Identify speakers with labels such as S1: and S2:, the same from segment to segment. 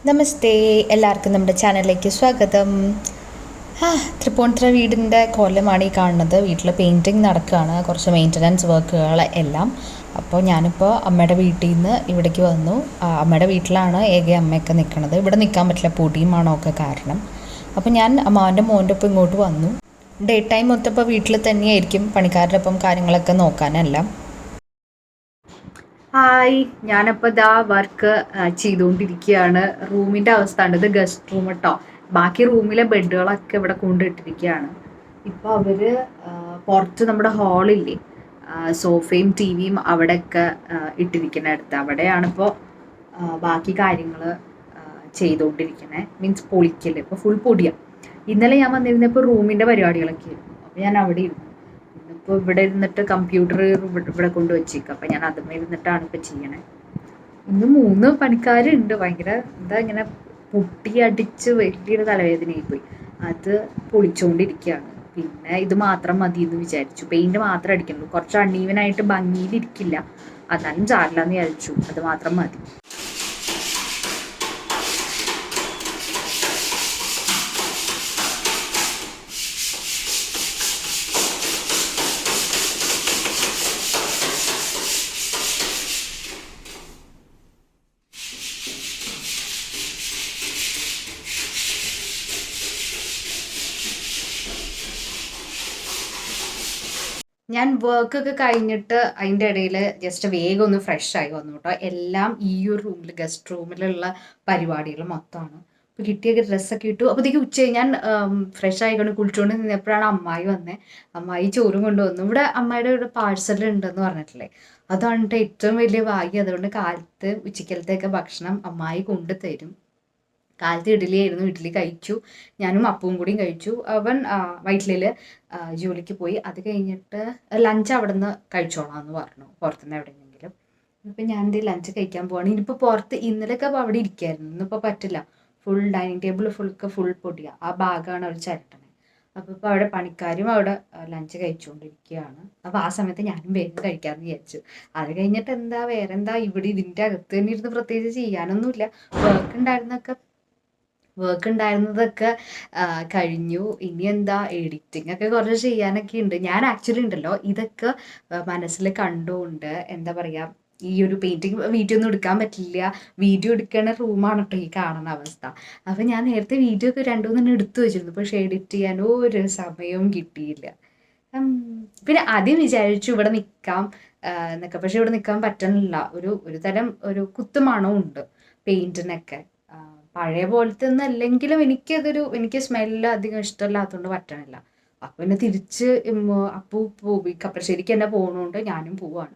S1: നമസ്തേ, എല്ലാവർക്കും നമ്മുടെ ചാനലിലേക്ക് സ്വാഗതം. തൃപ്പൂണിത്തുറ വീടിൻ്റെ കോലമാണ് ഈ കാണുന്നത്. വീട്ടിൽ പെയിൻറ്റിങ് നടക്കുകയാണ്, കുറച്ച് മെയിൻ്റനൻസ് വർക്കുകൾ എല്ലാം. അപ്പോൾ ഞാനിപ്പോൾ അമ്മയുടെ വീട്ടിൽ നിന്ന് ഇവിടേക്ക് വന്നു. അമ്മയുടെ വീട്ടിലാണ് ഏക അമ്മയൊക്കെ നിൽക്കുന്നത്. ഇവിടെ നിൽക്കാൻ പറ്റില്ല, പൊടിയും മണമൊക്കെ കാരണം. അപ്പോൾ ഞാൻ അമ്മാവൻ്റെ മോൻ്റെ ഒപ്പം ഇങ്ങോട്ട് വന്നു. ഡേ ടൈം മൊത്തം ഇപ്പോൾ വീട്ടിൽ തന്നെയായിരിക്കും, പണിക്കാരുടെ ഒപ്പം കാര്യങ്ങളൊക്കെ നോക്കാനെല്ലാം. ഹായ്, ഞാനപ്പോൾ ഇതാ വർക്ക് ചെയ്തുകൊണ്ടിരിക്കുകയാണ്. റൂമിൻ്റെ അവസ്ഥ ഉണ്ട്, ഇത് ഗസ്റ്റ് റൂം കേട്ടോ. ബാക്കി റൂമിലെ ബെഡുകളൊക്കെ ഇവിടെ കൊണ്ടിട്ടിരിക്കുകയാണ്. ഇപ്പോൾ അവർ പുറത്ത് നമ്മുടെ ഹാളില്ലേ, സോഫയും ടി വിയും അവിടെയൊക്കെ ഇട്ടിരിക്കുന്ന അടുത്ത് അവിടെയാണിപ്പോൾ ബാക്കി കാര്യങ്ങൾ ചെയ്തുകൊണ്ടിരിക്കുന്നത്. മീൻസ് പൊളിക്കൽ ഇപ്പോൾ ഫുൾ പൊടിയാണ്. ഇന്നലെ ഞാൻ വന്നിരുന്നപ്പോൾ റൂമിൻ്റെ പരിപാടികളൊക്കെ ആയിരുന്നു. അപ്പോൾ ഞാൻ അവിടെ ഇരുന്നു. ഇപ്പോൾ ഇവിടെ ഇരുന്നിട്ട് കമ്പ്യൂട്ടർ ഇവിടെ കൊണ്ട് വെച്ചേക്കും. അപ്പം ഞാൻ അതുമേ ഇരുന്നിട്ടാണ് ഇപ്പം ചെയ്യണേ. ഇന്ന് 3 പണിക്കാരുണ്ട്. ഭയങ്കര ഇങ്ങനെ പൊട്ടി അടിച്ച് വലിയൊരു തലവേദനയായിപ്പോയി. അത് പൊളിച്ചുകൊണ്ടിരിക്കുകയാണ്. പിന്നെ ഇത് മാത്രം മതി എന്ന് വിചാരിച്ചു. പെയിൻറ്റ് മാത്രം അടിക്കുന്നുള്ളൂ. കുറച്ച് അണ്ണീവനായിട്ട് ഭംഗിയിലിരിക്കില്ല, എന്നാലും ചാരില്ല എന്ന് വിചാരിച്ചു. അത് മാത്രം മതി. ഞാൻ വർക്കൊക്കെ കഴിഞ്ഞിട്ട് അതിൻ്റെ ഇടയിൽ ജസ്റ്റ് വേഗം ഒന്ന് ഫ്രഷ് ആയി വന്നു കേട്ടോ. എല്ലാം ഈ ഒരു റൂമിൽ, ഗസ്റ്റ് റൂമിലുള്ള പരിപാടികൾ മൊത്തമാണ്. അപ്പോൾ കിട്ടിയ ഡ്രസ്സൊക്കെ ഇട്ടു. അപ്പോഴത്തേക്ക് ഉച്ച ഞാൻ ഫ്രഷ് ആയിക്കൊണ്ട് കുളിച്ചുകൊണ്ട് നിന്നപ്പോഴാണ് അമ്മായി വന്നത്. അമ്മായി ചോറും കൊണ്ടുവന്നു. ഇവിടെ അമ്മായിയുടെ ഇവിടെ പാഴ്സൽ ഉണ്ടെന്ന് പറഞ്ഞിട്ടില്ലേ, അതാണ് ഏറ്റവും വലിയ ഭാഗ്യം. അതുകൊണ്ട് കാലത്ത് ഉച്ചക്കലത്തെയൊക്കെ ഭക്ഷണം അമ്മായി കൊണ്ടു തരും. കാലത്ത് ഇഡ്ഡലിയായിരുന്നു, ഇഡ്ഡലി കഴിച്ചു. ഞാനും അപ്പവും കൂടിയും കഴിച്ചു. അവൻ വൈറ്റിലിൽ ജോലിക്ക് പോയി. അത് കഴിഞ്ഞിട്ട് ലഞ്ച് അവിടെ നിന്ന് കഴിച്ചോളാം എന്ന് പറഞ്ഞു, പുറത്തുനിന്ന് എവിടെയെങ്കിലും. ഇപ്പം ഞാൻ എന്ത് ലഞ്ച് കഴിക്കാൻ പോവാണ്. ഇനിയിപ്പോൾ പുറത്ത് ഇന്നലെയൊക്കെ അപ്പോൾ അവിടെ ഇരിക്കുകയായിരുന്നു. ഇന്നിപ്പോൾ പറ്റില്ല, ഫുൾ ഡൈനിങ് ടേബിൾ ഫുൾ പൊടിയാണ്. ആ ഭാഗമാണ് അവർ ചരട്ടണേ. അപ്പോൾ ഇപ്പോൾ അവിടെ പണിക്കാരും അവിടെ ലഞ്ച് കഴിച്ചുകൊണ്ടിരിക്കുകയാണ്. അപ്പോൾ ആ സമയത്ത് ഞാനും വേഗം കഴിക്കാമെന്ന് വിചാരിച്ചു. അത് കഴിഞ്ഞിട്ട് വേറെന്താ ഇവിടെ ഇതിൻ്റെ അകത്ത് തന്നെ ഇരുന്ന് പ്രത്യേകിച്ച് ചെയ്യാനൊന്നുമില്ല. വർക്ക് ഉണ്ടായിരുന്നതൊക്കെ കഴിഞ്ഞു. ഇനി എഡിറ്റിംഗ് ഒക്കെ കുറച്ച് ചെയ്യാനൊക്കെ ഉണ്ട്. ഞാൻ ആക്ച്വലി ഉണ്ടല്ലോ ഇതൊക്കെ മനസ്സിൽ കണ്ടുകൊണ്ട് പറയുക, ഈ ഒരു പെയിൻറ്റിങ് വീഡിയോ ഒന്നും എടുക്കാൻ പറ്റില്ല. വീഡിയോ എടുക്കുന്ന റൂമാണ് കേട്ടോ ഈ കാണുന്ന അവസ്ഥ. അപ്പം ഞാൻ നേരത്തെ വീഡിയോ ഒക്കെ 2-3 എടുത്തു വെച്ചിരുന്നു, പക്ഷേ എഡിറ്റ് ചെയ്യാൻ ഒരു സമയവും കിട്ടിയില്ല. പിന്നെ ആദ്യം വിചാരിച്ചു ഇവിടെ നിൽക്കാം എന്നൊക്കെ, പക്ഷെ ഇവിടെ നിൽക്കാൻ പറ്റുന്നില്ല. ഒരു തരം ഒരു കുത്തുമണവും ഉണ്ട് പെയിൻറ്റിനൊക്കെ. പഴയ പോലത്തെ ഒന്നും അല്ലെങ്കിലും എനിക്ക് സ്മെല്ല് അധികം ഇഷ്ടമില്ലാത്തതുകൊണ്ട് പറ്റണില്ല. അപ്പം പിന്നെ തിരിച്ച് അപ്പു പോയി കപ്പശ്ശേരിക്ക് തന്നെ പോകുന്നതുകൊണ്ട് ഞാനും പോവാണ്.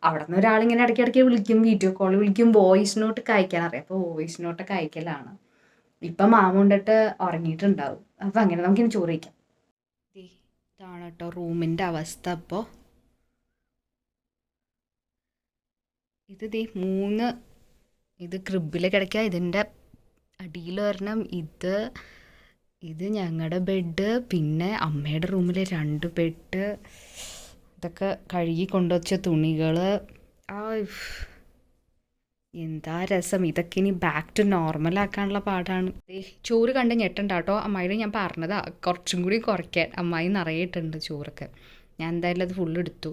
S1: അവിടെ നിന്ന് ഒരാളിങ്ങനെ ഇടയ്ക്കിടയ്ക്ക് വിളിക്കും, വീഡിയോ കോൾ വിളിക്കും, വോയിസ് നോട്ടൊക്കെ അയക്കാൻ അറിയാം. അപ്പോൾ വോയിസ് നോട്ടൊക്കെ അയക്കലാണ്. ഇപ്പം മാമ കൊണ്ടിട്ട് ഉറങ്ങിയിട്ടുണ്ടാവും. അപ്പം അങ്ങനെ നമുക്കിനി ചോറ് വയ്ക്കാം. ഇതാണ് കേട്ടോ റൂമിൻ്റെ അവസ്ഥ. അപ്പോൾ ഇത് 3 ഇത് ക്രിബിൽ കിടക്കുക. ഇതിൻ്റെ അടിയിൽ ഒരെണ്ണം, ഇത് ഞങ്ങളുടെ ബെഡ്, പിന്നെ അമ്മയുടെ റൂമിൽ 2 ബെഡ്, ഇതൊക്കെ കഴുകി കൊണ്ടുവച്ച തുണികൾ. എന്താ രസം. ഇതൊക്കെ ഇനി ബാക്ക് ടു നോർമൽ ആക്കാനുള്ള പാടാണ്. ചോറ് കണ്ട് ഞെട്ടണ്ട കേട്ടോ. അമ്മായിയോട് ഞാൻ പറഞ്ഞതാ കുറച്ചും കൂടി കുറയ്ക്കാൻ. അമ്മായി നിറയിട്ടുണ്ട് ചോറൊക്കെ. ഞാൻ എന്തായാലും അത് ഫുള്ള് എടുത്തു.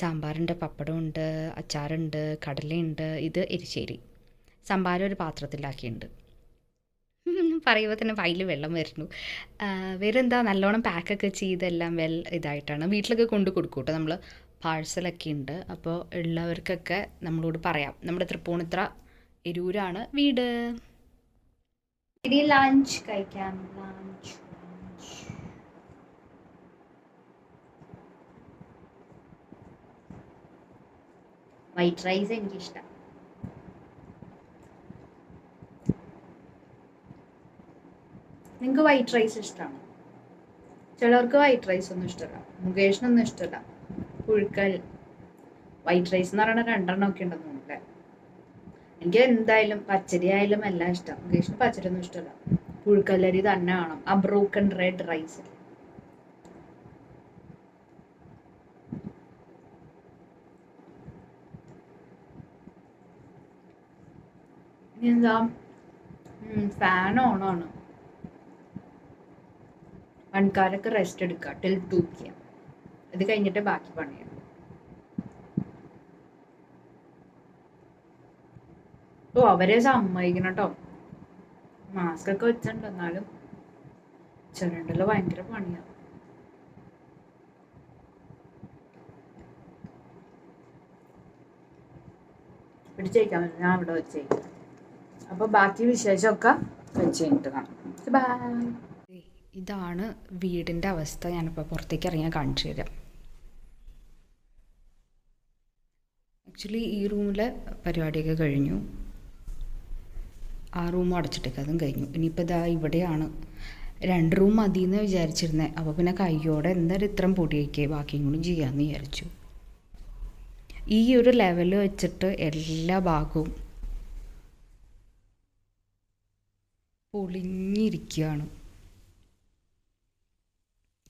S1: സാമ്പാറുണ്ട്, പപ്പടമുണ്ട്, അച്ചാറുണ്ട്, കടലയുണ്ട്, ഇത് എരിശ്ശേരി. സാമ്പാർ ഒരു പാത്രത്തിലാക്കിയിട്ടുണ്ട്. പറയുമ്പോൾ തന്നെ വായിൽ വെള്ളം വരുന്നു. വേറെ നല്ലോണം പാക്കൊക്കെ ചെയ്തെല്ലാം ഇതായിട്ടാണ് വീട്ടിലൊക്കെ കൊണ്ട് കൊടുക്കും കേട്ടോ. നമ്മൾ പാഴ്സലൊക്കെ ഉണ്ട്. അപ്പോൾ ഉള്ളവർക്കൊക്കെ നമ്മളോട് പറയാം. നമ്മുടെ തൃപ്പൂണിത്തുറ എരൂരാണ് വീട്. ഇനി ലഞ്ച് കഴിക്കാം. വൈറ്റ് റൈസ് എനിക്കിഷ്ടം. നിങ്ങൾക്ക് വൈറ്റ് റൈസ് ഇഷ്ടമാണ്? ചിലർക്ക് വൈറ്റ് റൈസ് ഒന്നും ഇഷ്ടമല്ല. മുകേഷിനൊന്നും ഇഷ്ടമല്ല. പുഴുക്കൽ വൈറ്റ് റൈസ് എന്ന് പറയുന്നത് 2 ഒക്കെ ഉണ്ടെന്ന് തോന്നുന്നില്ലേ. എനിക്ക് എന്തായാലും പച്ചരി ആയാലും എല്ലാം ഇഷ്ടം. മുകേഷിന് പച്ചരി ഒന്നും ഇഷ്ടമല്ല. പുഴുക്കല്ലരി തന്നെ കാണും, ആ ബ്രോക്കൺ റെഡ് റൈസ്. എന്താ ഫാൻ ഓണാണ്. പണിക്കാരൊക്കെ റെസ്റ്റ് എടുക്കുക ടിൽ 2 PM. ഇത് കഴിഞ്ഞിട്ട് ബാക്കി പണിയാണ്. ഓ അവരെ സമ്മതിക്കണം കേട്ടോ. മാസ്ക് ഒക്കെ വെച്ചിട്ടുണ്ട്, എന്നാലും ചുരണ്ടല്ലോ ഭയങ്കര പണിയാണ്. പിടിച്ചേക്കാൻ പറ്റും, ഞാൻ ഇവിടെ വെച്ചേക്കാം. അപ്പൊ ബാക്കി വിശേഷമൊക്കെ വെച്ച് കഴിഞ്ഞിട്ട് കാണാം. ബൈ. ഇതാണ് വീടിൻ്റെ അവസ്ഥ. ഞാനിപ്പോൾ പുറത്തേക്ക് ഇറങ്ങിയാൽ കാണിച്ചു തരാം. ആക്ച്വലി ഈ റൂമിലെ പരിപാടിയൊക്കെ കഴിഞ്ഞു. ആ റൂം അടച്ചിട്ടേക്ക് അതും കഴിഞ്ഞു. ഇനിയിപ്പോൾ ഇതാ ഇവിടെയാണ് 2 റൂം മതി എന്ന് വിചാരിച്ചിരുന്നത്. അപ്പോൾ പിന്നെ കയ്യോടെ എന്തായാലും ഇത്രയും പൊടിയൊക്കെ ബാക്കിയും കൂടി ചെയ്യാമെന്ന് വിചാരിച്ചു. ഈ ഒരു ലെവൽ വെച്ചിട്ട് എല്ലാ ഭാഗവും പൊളിഞ്ഞിരിക്കുകയാണ്.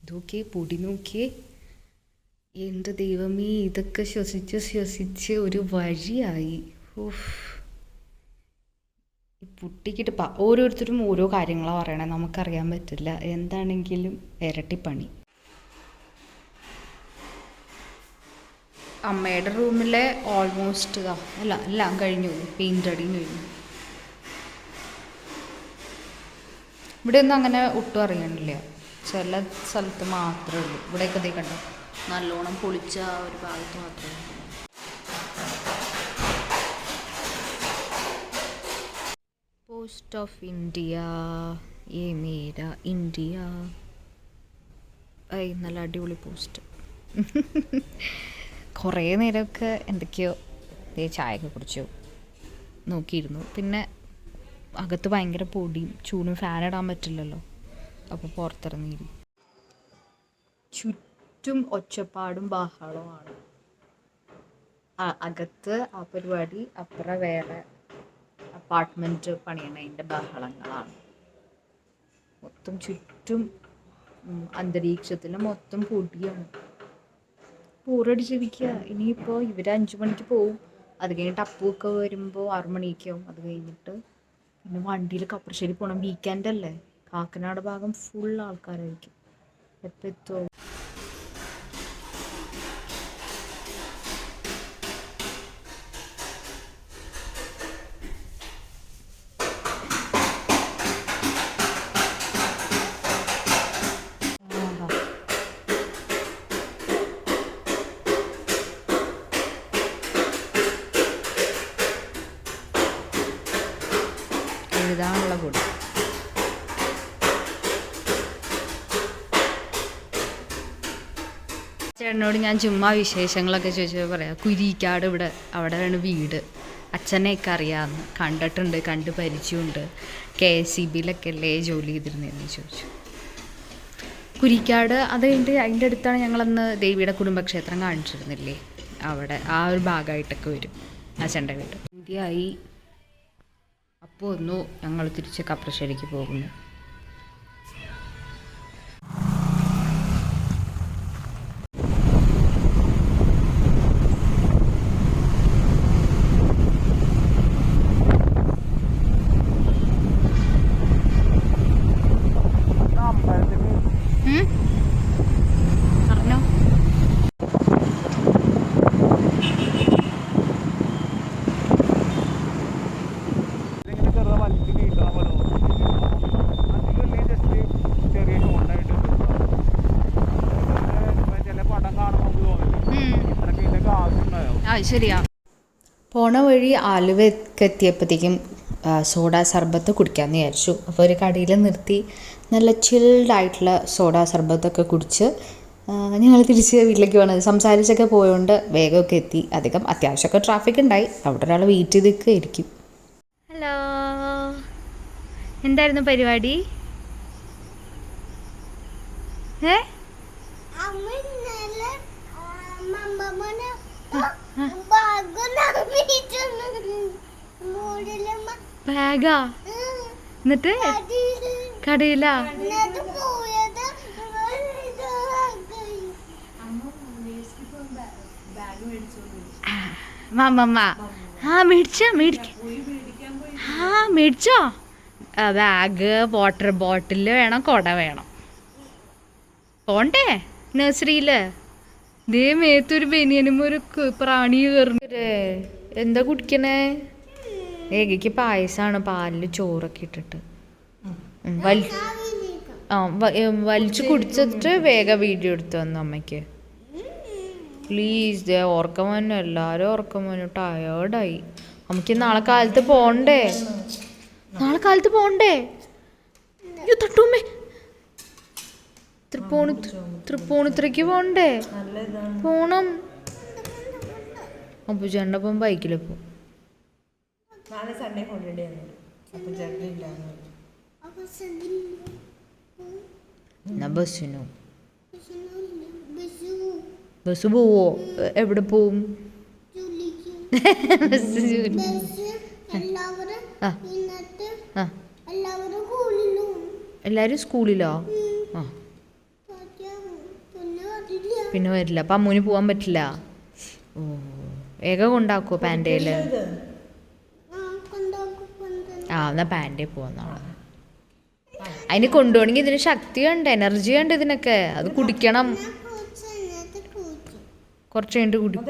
S1: ഇതൊക്കെ പൊടി നോക്കിയേ, എൻ്റെ ദൈവമേ, ഇതൊക്കെ ശ്വസിച്ച് ഒരു വഴിയായി. പൊട്ടിക്കിട്ട് ഓരോരുത്തരും ഓരോ കാര്യങ്ങളാണ് പറയണേ, നമുക്കറിയാൻ പറ്റില്ല. എന്താണെങ്കിലും ഇരട്ടിപ്പണി. അമ്മയുടെ റൂമിലെ ഓൾമോസ്റ്റ് എല്ലാം കഴിഞ്ഞു. പെയിൻ്റ് അടിയും കഴിഞ്ഞു. ഇവിടെ ഒന്നും അങ്ങനെ ഒട്ടും അറിയണില്ല, ചില സ്ഥലത്ത് മാത്രമേ ഉള്ളൂ. ഇവിടെയൊക്കെ ഇതേ കണ്ടോ, നല്ലോണം പൊളിച്ച ഒരു ഭാഗത്ത് മാത്രമേ ഉള്ളൂ. പോസ്റ്റ് ഓഫ് ഇന്ത്യ, ഏ മേര ഇന്ത്യ. നല്ല അടിപൊളി പോസ്റ്റ്. കുറേ നേരമൊക്കെ എന്തൊക്കെയോ ചായയൊക്കെ കുടിച്ചു നോക്കിയിരുന്നു. പിന്നെ അകത്ത് ഭയങ്കര പൊടിയും ചൂടും, ഫാൻ ഇടാൻ പറ്റില്ലല്ലോ, അപ്പോൾ പുറത്തിറങ്ങിയിരുന്നു. ചുറ്റും ഒച്ചപ്പാടും ബഹളവുമാണ്. അകത്ത് ആ പരിപാടി, അപ്പുറം വേറെ അപ്പാർട്ട്മെൻറ്റ് പണിയണതിൻ്റെ ബഹളങ്ങളാണ്. മൊത്തം ചുറ്റും അന്തരീക്ഷത്തിൽ മൊത്തം പൊടിയാണ്. ബോറടിച്ചിരിക്കുക. ഇനിയിപ്പോൾ ഇവർ 5 മണിക്ക് പോവും. അത് കഴിഞ്ഞിട്ട് അപ്പുവൊക്കെ വരുമ്പോൾ 6 മണിയൊക്കെ ആവും. അത് കഴിഞ്ഞിട്ട് പിന്നെ വണ്ടിയിൽ കപ്രശ്ശേരി പോകണം. വീക്കെൻഡ് അല്ലേ, കാക്കനാട് ഭാഗം ഫുൾ ആൾക്കാരായിരിക്കും. എപ്പോൾ എത്തുമോ? എഴുതാനുള്ള കൂടെ ചേട്ടനോട് ഞാൻ ചുമ്മാ വിശേഷങ്ങളൊക്കെ ചോദിച്ചപ്പോൾ പറയാം, കുരിക്കാട് അവിടെയാണ് വീട്. അച്ഛനെയൊക്കെ അറിയാമെന്ന്, കണ്ടിട്ടുണ്ട്, കണ്ട് പരിചയമുണ്ട്. KSEBയിലൊക്കെ അല്ലേ ജോലി ചെയ്തിരുന്നതെന്ന് ചോദിച്ചു. കുരിക്കാട് അത് കഴിഞ്ഞിട്ട് അതിൻ്റെ അടുത്താണ് ഞങ്ങളന്ന് ദേവിയുടെ കുടുംബക്ഷേത്രം കാണിച്ചിരുന്നില്ലേ, അവിടെ ആ ഒരു ഭാഗമായിട്ടൊക്കെ വരും അച്ഛൻ്റെ വീട്. ഇന്ത്യയായി. അപ്പോൾ ഞങ്ങൾ തിരിച്ച് കപ്രശ്ശേരിക്ക് പോകുന്നു. ശരിയാ. പോണ വഴി ആലുവയൊക്കെ എത്തിയപ്പോഴത്തേക്കും സോഡാ സർബത്ത് കുടിക്കാമെന്ന് വിചാരിച്ചു. അപ്പോൾ ഒരു കടയിൽ നിർത്തി നല്ല ചിൽഡായിട്ടുള്ള സോഡാ സർബത്തൊക്കെ കുടിച്ച് ഞങ്ങൾ തിരിച്ച് വീട്ടിലേക്ക് പോകണത്. സംസാരിച്ചൊക്കെ പോയതുകൊണ്ട് വേഗമൊക്കെ എത്തി. അത്യാവശ്യമൊക്കെ ട്രാഫിക് ഉണ്ടായി. അവിടെ ഒരാൾ വെയിറ്റ് ചെയ്തൊക്കെ ഇരിക്കും. ഹലോ, എന്തായിരുന്നു പരിപാടി? ബാഗാ? എന്നിട്ട് കടയിലാ? മേടിച്ചോ? ബാഗ്, വാട്ടർ ബോട്ടിൽ വേണം, കുട വേണം. പോണ്ടേ നഴ്സറിയിൽ? ദേ മേത്തൊരു ബനിയനും ഒരു പ്രാണി കയറുന്നേ. എന്താ കുടിക്കണേ? ഏകയ്ക്ക് പായസമാണ്, പാലിൽ ചോറൊക്കെ ഇട്ടിട്ട്. വലിച്ചു കുടിച്ചിട്ട് വേഗം വീഡിയോ എടുത്തു വന്നു അമ്മയ്ക്ക്. പ്ലീസ്. ദേ ഉറക്കം വന്നു, എല്ലാവരും ഉറക്കം വന്നു, ടയേർഡായി. അമ്മയ്ക്ക് നാളെ കാലത്ത് പോണ്ടേ? നാളെ കാലത്ത് പോണ്ടേ? തട്ടുമ്മേ, തൃപ്പൂണിത്തുറയ്ക്ക് പോണ്ടേ? പോണം. അപ്പുചേട്ടനൊപ്പം ബൈക്കിലിപ്പോ. എന്നാ ബസ്സിനോ? ബസ് പോവോ? എവിടെ പോവും? എല്ലാരും സ്കൂളിലോ? ആ പിന്നെ വരില്ല. അപ്പം അമ്മൂന് പോവാൻ പറ്റില്ല. ഓ, വേഗം കൊണ്ടാക്കുവോ പാൻറ്റേല്? എന്നാ പാൻറ്റേ പോവാന്നാളെ. അതിന് കൊണ്ടുപോകണമെങ്കിൽ ഇതിന് ശക്തി ഉണ്ട്, എനർജി ഉണ്ട് ഇതിനൊക്കെ. അത് കുടിക്കണം. കുറച്ച് കഴിഞ്ഞിട്ട് കുടിക്കും.